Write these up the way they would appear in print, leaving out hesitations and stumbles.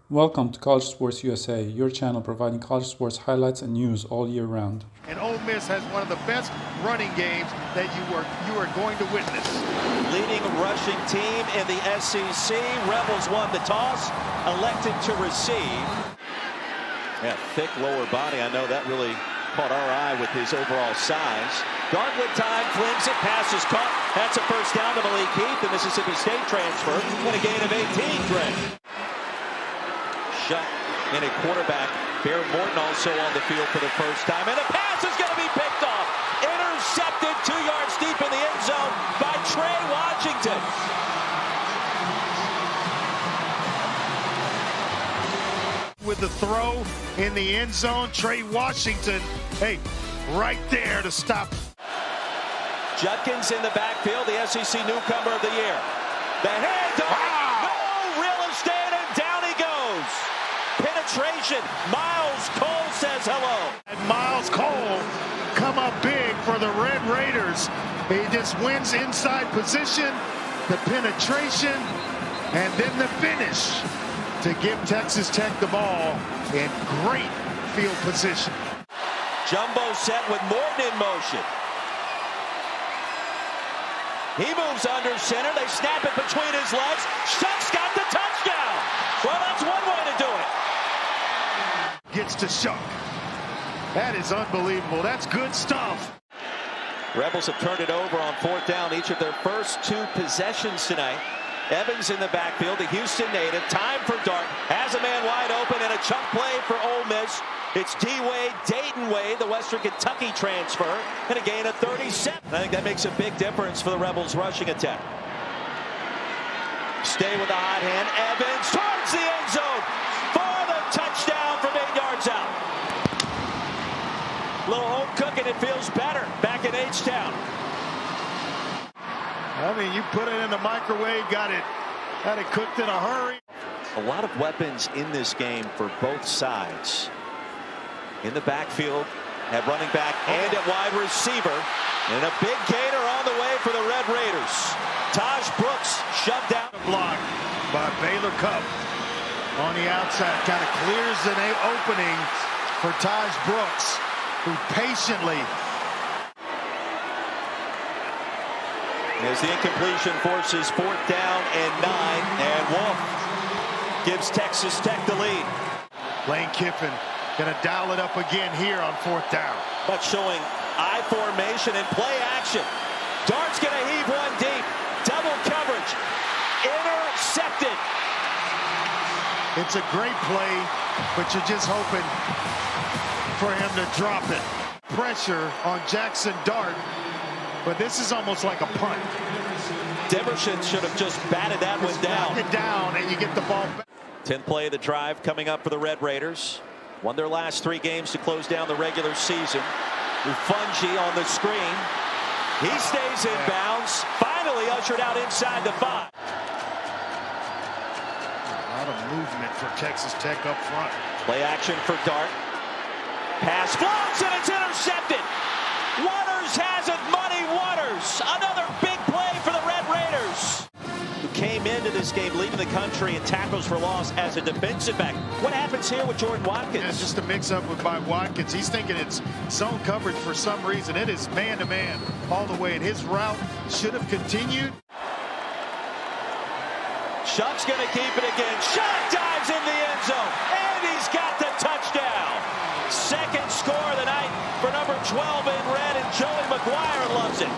Welcome to College Sports USA, your channel providing college sports highlights and news all year round. And Ole Miss has one of the best running games that you are going to witness. Leading rushing team in the SEC. Rebels won the toss, elected to receive. Yeah, thick lower body. I know that really caught our eye with his overall size. Dart with time, flings it, pass is caught. That's a first down to Malik Heath, the Mississippi State transfer, and a gain of 18, Greg. Shut in a quarterback. Bear Morton also on the field for the first time, and a pass is going to be picked off. Intercepted 2 yards deep in the end zone by Trey Washington. With the throw in the end zone, Trey Washington, hey, right there to stop. Judkins in the backfield, the SEC newcomer of the year. The handoff, no real estate, and down he goes. Penetration, Miles Cole says hello. And Miles Cole come up big for the Red Raiders. He just wins inside position, the penetration, and then the finish to give Texas Tech the ball in great field position. Jumbo set with Morton in motion. He moves under center. They snap it between his legs. Shuck's got the touchdown. Well, that's one way to do it. Gets to Shuck. That is unbelievable. That's good stuff. Rebels have turned it over on fourth down each of their first 2 possessions tonight. Evans in the backfield, the Houston native. Time for Dart. Has a man wide open and a chunk play for Ole Miss. It's D-Wade, Dayton Wade, the Western Kentucky transfer, and a gain of 37. I think that makes a big difference for the Rebels' rushing attack. Stay with the hot hand. Evans towards the end zone for the touchdown from 8 yards out. Little home cooking, it feels better back in H-Town. I mean, you put it in the microwave, had it cooked in a hurry. A lot of weapons in this game for both sides. In the backfield, at running back and at wide receiver. And a big gainer on the way for the Red Raiders. Taj Brooks shoved down. Block by Baylor Cupp on the outside. Kind of clears an opening for Taj Brooks, who patiently. As the incompletion forces 4th down and 9. And Wolf gives Texas Tech the lead. Lane Kiffin going to dial it up again here on 4th down. But showing I formation and play action. Dart's going to heave one deep. Double coverage. Intercepted. It's a great play, but you're just hoping for him to drop it. Pressure on Jackson Dart, but this is almost like a punt. Demerson should have just batted that one down. Knock it down, and you get the ball back. 10th play of the drive coming up for the Red Raiders. Won their last 3 games to close down the regular season. Ufunji on the screen. He stays in bounds. Finally ushered out inside the 5. A lot of movement for Texas Tech up front. Play action for Dart. Pass floats and it's intercepted. Waters has it. Money Waters. Another big play for the Red Raiders, who came into this game leading the country in tackles for loss as a defensive back. What happens here with Jordan Watkins? Yeah, just a mix-up by Watkins. He's thinking it's zone coverage for some reason. It is man-to-man all the way, and his route should have continued. Shuck's going to keep it again. Shuck dives in the end zone, and he's got the touchdown. Second score of the night for number 12 in red, and Joey McGuire loves it.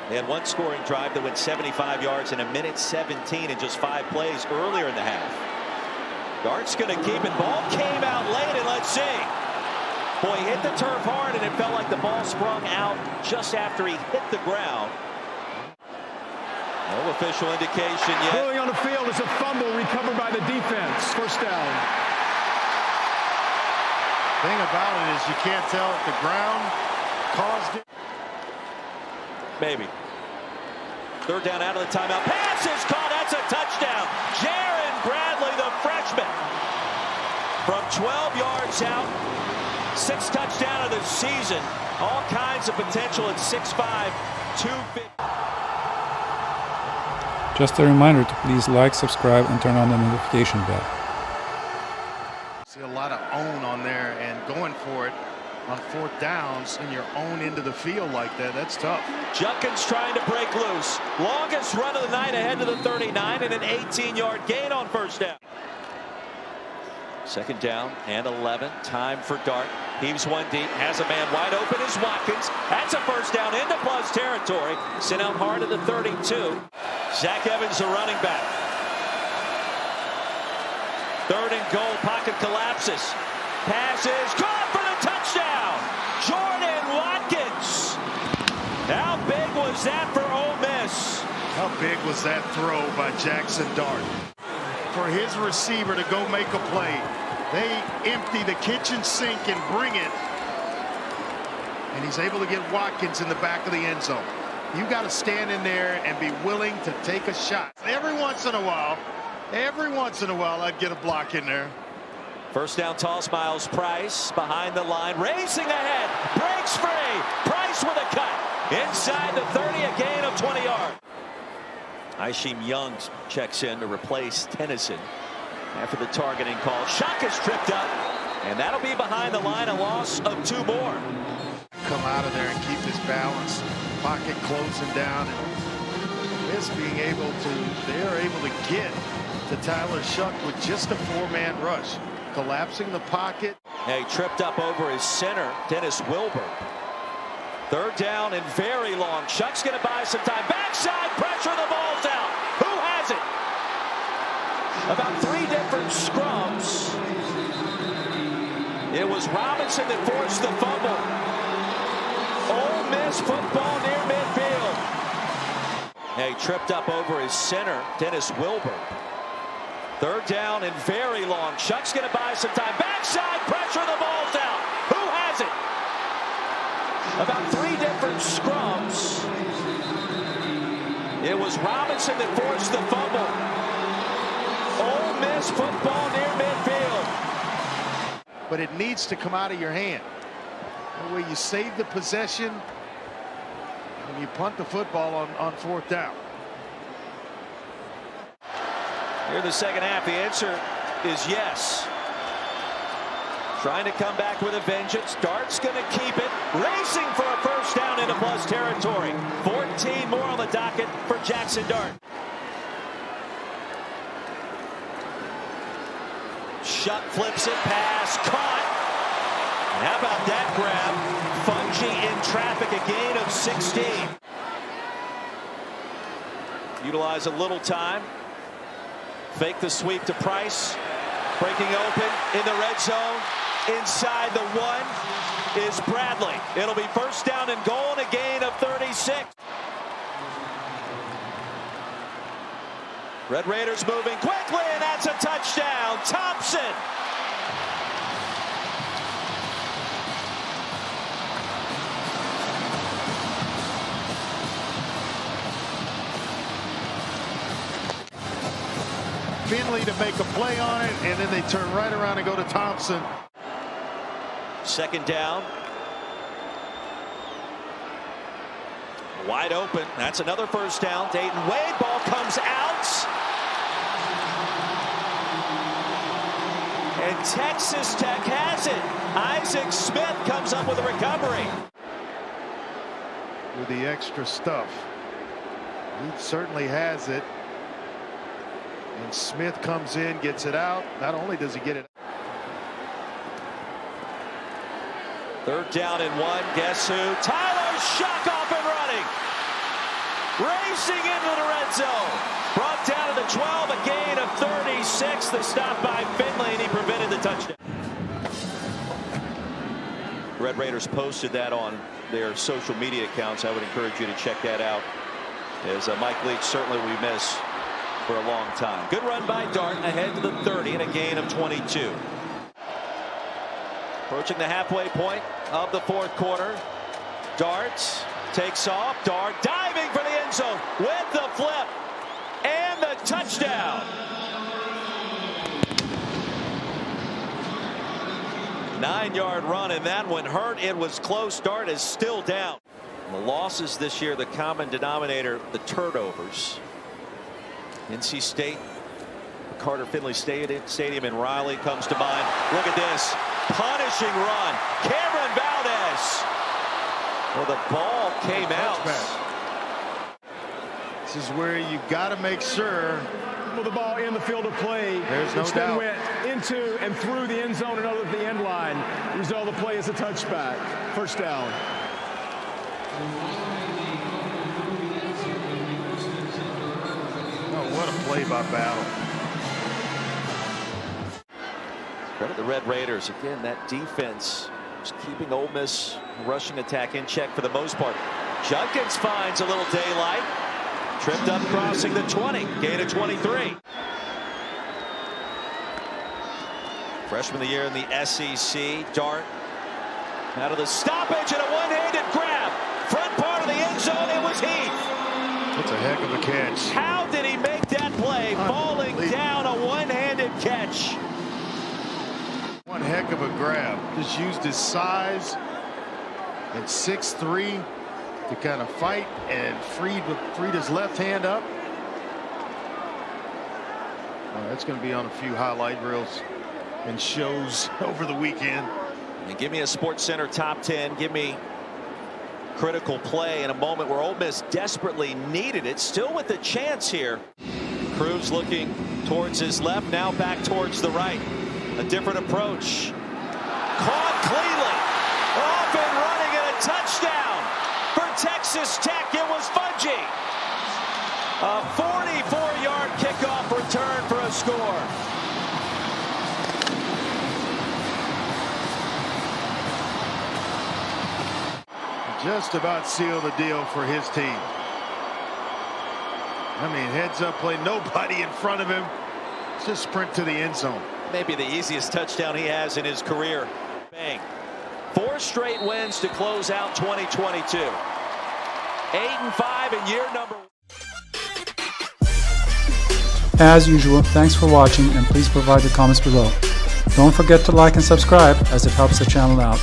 They had one scoring drive that went 75 yards in 1:17 in just 5 plays earlier in the half. Dart's going to keep it. Ball came out late, and let's see. Boy, he hit the turf hard, and it felt like the ball sprung out just after he hit the ground. No official indication yet. Rolling on the field is a fumble recovered by the defense. First down. Thing about it is you can't tell if the ground caused it. Maybe. 3rd down out of the timeout. Pass is caught. That's a touchdown. Jaron Bradley, the freshman, from 12 yards out. 6th touchdown of the season. All kinds of potential at 6'5", 250. Just a reminder to please like, subscribe, and turn on the notification bell. See a lot of own on there and going for it on fourth downs in your own into the field like that. That's tough. Junkins trying to break loose. Longest run of the night ahead to the 39 and an 18-yard gain on first down. Second down and 11. Time for Dart. Heaves one deep. Has a man wide open is Watkins. That's a first down into plus territory. Sent out hard at the 32. Zach Evans, the running back. Third and goal. Pocket collapses. Pass is caught for the touchdown. Jordan Watkins. How big was that for Ole Miss? How big was that throw by Jackson Dart? For his receiver to go make a play. They empty the kitchen sink and bring it. And he's able to get Watkins in the back of the end zone. You got to stand in there and be willing to take a shot. Every once in a while, I'd get a block in there. First down toss, Miles Price behind the line, racing ahead, breaks free. Price with a cut. Inside the 30, a gain of 20 yards. Isheem Young checks in to replace Tennyson after the targeting call. Shock is tripped up, and that'll be behind the line, a loss of 2 more. Come out of there and keep his balance. Pocket closing down, and this being able to, they are able to get to Tyler Shuck with just a 4-man rush. Collapsing the pocket. Now he tripped up over his center, Dennis Wilbur. Third down and very long. Shuck's going to buy some time. Backside pressure, the ball's out. Who has it? About 3 different scrums. It was Robinson that forced the fumble. Ole Miss football near midfield. Now he tripped up over his center, Dennis Wilbur. Third down and very long. Shuck's going to buy some time. Backside pressure, the ball's out. Who has it? About 3 different scrums. It was Robinson that forced the fumble. Ole Miss football near midfield. But it needs to come out of your hand. That way you save the possession and you punt the football on fourth down. Here in the second half, the answer is yes. Trying to come back with a vengeance. Dart's going to keep it. Racing for a first down into plus territory. 14 more on the docket for Jackson Dart. Shuck flips it. Pass caught. And how about that grab? Fungi in traffic. A gain of 16. Utilize a little time. Fake the sweep to Price. Breaking open in the red zone. Inside the 1 is Bradley. It'll be first down and goal and a gain of 36. Red Raiders moving quickly, and that's a touchdown. Thompson. Finley to make a play on it, and then they turn right around and go to Thompson. Second down. Wide open. That's another first down. Dayton Wade, ball comes out. And Texas Tech has it. Isaac Smith comes up with a recovery. With the extra stuff. He certainly has it. And Smith comes in, gets it out. Not only does he get it. Third down and 1. Guess who? Tyler Shuck off and running. Racing into the red zone. Brought down to the 12. A gain of 36. The stop by Finley, and he prevented the touchdown. Red Raiders posted that on their social media accounts. I would encourage you to check that out, as Mike Leach certainly we miss for a long time. Good run by Dart ahead to the 30 and a gain of 22. Approaching the halfway point of the fourth quarter. Dart takes off. Dart diving for the end zone with the flip and the touchdown. 9-yard run, and that one hurt. It was close. Dart is still down. The losses this year, the common denominator, the turnovers. NC State Carter Finley Stadium in Raleigh comes to mind. Look at this. Punishing run. Cameron Valdez. Well, the ball came out. This is where you got to make sure. The ball in the field of play. There's no which doubt. Then went into and through the end zone and out of the end line. Result of the play is a touchback. First down. Oh, what a play by Battle. Credit the Red Raiders. Again, that defense is keeping Ole Miss rushing attack in check for the most part. Judkins finds a little daylight. Tripped up crossing the 20. Gain of 23. Freshman of the year in the SEC. Dart out of the stoppage and a one-handed grab. Front part of the end zone. It was Heath. That's a heck of a catch. How did he make that play? Falling down, a one-handed catch. One heck of a grab. Just used his size at 6'3" to kind of fight and freed his left hand up. Well, that's going to be on a few highlight reels and shows over the weekend. And give me a Sports Center top 10. Give me critical play in a moment where Ole Miss desperately needed it. Still with a chance here. Cruz looking towards his left, now back towards the right. A different approach. Caught cleanly. Off and running and a touchdown for Texas Tech. It was Fudgy. A 44-yard kickoff return for a score. Just about sealed the deal for his team. I mean, heads up play, nobody in front of him. Just sprint to the end zone. Maybe the easiest touchdown he has in his career. Bang. 4 straight wins to close out 2022. 8-5 in year number 1. As usual, thanks for watching and please provide your comments below. Don't forget to like and subscribe as it helps the channel out.